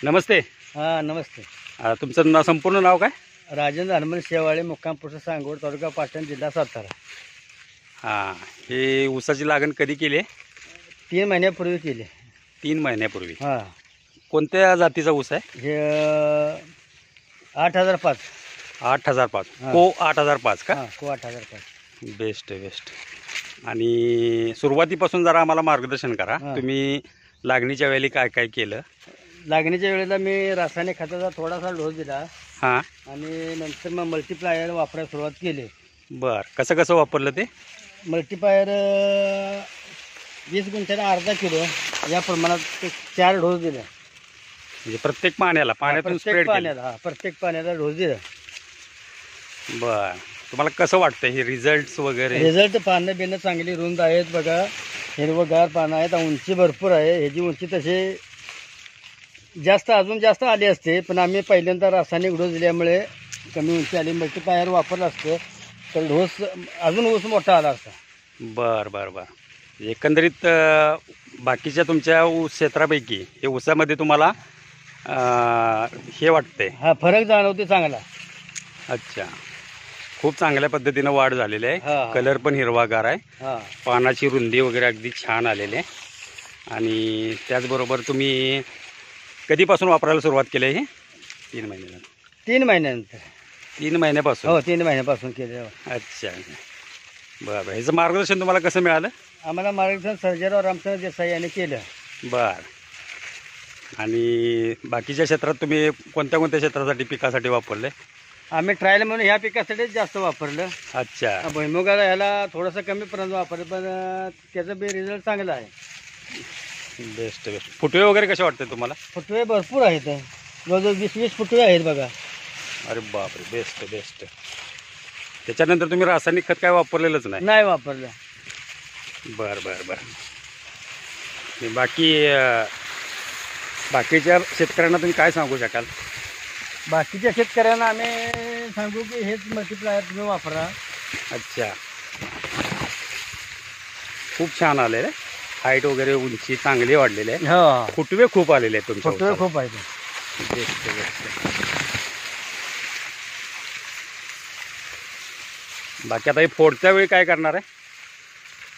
नमस्ते. हां नमस्ते. तुमचं संपूर्ण नाव काय? राजेंद्र हनुमान शेवाळे, मुक्काम पोस्ट सांगोड, तालुका पाटण, जिल्हा सातारा. हां, हे ऊसाची लागण कधी केली आहे? 3 महिन्यापूर्वी केली. 3 महिन्यापूर्वी. हां, कोणत्या जातीचा ऊस आहे? हे 8005. 8005. हां. को 8005 का? हां, को 8005. Best best. आणि सुरुवातीपासून जरा आम्हाला मार्गदर्शन करा. हां. तुम्ही लागणीच्या वेळी काय काय केलं? लागणीच्या वेळेला मी रासायनिक खताचा थोडासा डोस दिला हां, आणि नंतर मग मल्टीप्लायर वापरायला सुरुवात केली. बरं. कसं कसं वापरलं ते? मल्टीप्लायर 20 गुंठ्याला अर्धा किलो या प्रमाणात 4 डोस दिले. म्हणजे प्रत्येक पाण्यातून प्रत्येक स्प्रेड केलं? पाण्याला, हां, प्रत्येक पाण्याला डोस दिला. बरं. तुम्हाला कसं वाटतं हे रिझल्ट वगैरे? रिझल्ट पानं बिनं चांगली रुंद आहेत बघा, हिरवगार पानं आहेत, उंची भरपूर आहे. ह्याची उंची तशी अजून जास्त आली असते, पण आम्ही पहिल्यांदा रासायनिक डोस दिल्यामुळे कमी उंची आली. मल्टीप्लायर वापरलं असतं तर डोस अजून ऊस मोठा आला असता. बरं बरं बरं. एकंदरीत बाकीच्या तुमच्या ऊस क्षेत्रापैकी हे ऊसामध्ये तुम्हाला हे वाटतंय? हा, फरक जाणवते चांगला. अच्छा, खूप चांगल्या पद्धतीनं वाढ झालेली आहे. हा. कलर पण हिरवागार आहे. हां, पानाची रुंदी वगैरे अगदी छान आलेली आहे. आणि त्याचबरोबर तुम्ही कधीपासून वापरायला सुरुवात केली आहे? 3 महिन्यानंतर. 3 महिन्यानंतर. 3 महिन्यापासून? हो, 3 महिन्यापासून केलं. अच्छा, बरं बरं. ह्याचं मार्गदर्शन तुम्हाला कसं मिळालं? आम्हाला मार्गदर्शन सर्जेराव रामचंद्र देसाई यांनी केलं. बरं. आणि बाकीच्या क्षेत्रात तुम्ही कोणत्या कोणत्या क्षेत्रासाठी पिकासाठी वापरले? आम्ही ट्रायल म्हणून ह्या पिकासाठीच जास्त वापरलं. अच्छा, भुईमुगाला ह्याला थोडंसं कमी प्रमाणात वापरलं, पण त्याचं बी रिझल्ट चांगला आहे. Best best. फुटवे वगैरे कसे वाटते तुम्हाला? फुटवे भरपूर आहेत, जवळजवळ 20-20 फुटवे आहेत बघा. अरे बापरे, बेस्ट बेस्ट. त्याच्यानंतर तुम्ही रासायनिक खत काय वापरलेलंच नाही? नाही वापरलं. बरं बरं बरं. आणि बाकीच्या शेतकऱ्यांना तुम्ही काय सांगू शकाल? बाकीच्या शेतकऱ्यांना आम्ही सांगू की हेच मल्टीप्लायर तुम्ही वापरा. अच्छा, खूप छान आलेलं आहे. हाईट वगैरे उंची चांगली वाढलेली आहे. हो, फुटवे खूप आलेले आहेत तुमच्या फुटवे ऊसाला. खूप आहेत. Best best. बाकी आता हे फोडच्या वेळी काय करणार आहे?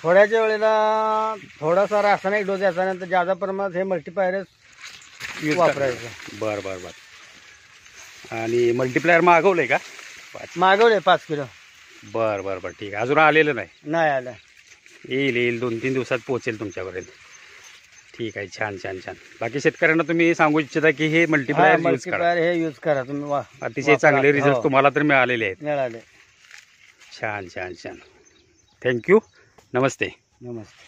थोड्याच्या वेळेला थोडासा रासायनिक डोस द्यायचा, नंतर जादा प्रमाणात हे मल्टीप्लायरच यूज वापरायचं. बरं बरं बरं. आणि मल्टीप्लायर मागवलंय का? मागवले 5 किलो. बरं बरं बरं, ठीक आहे. अजून आलेलं नाही? नाही आलं. येईल 2-3 दिवसात पोहोचेल तुमच्यापर्यंत. ठीक आहे, छान छान छान. बाकी शेतकऱ्यांना तुम्ही सांगू इच्छिता की हे मल्टीप्लायर यूज करा. मल्टीप्लायर हे यूज करा तुम्ही. अतिशय चांगले रिझल्ट हो, तुम्हाला तर मिळालेले आहेत. मिळाले. छान छान छान. थँक्यू. नमस्ते. नमस्ते.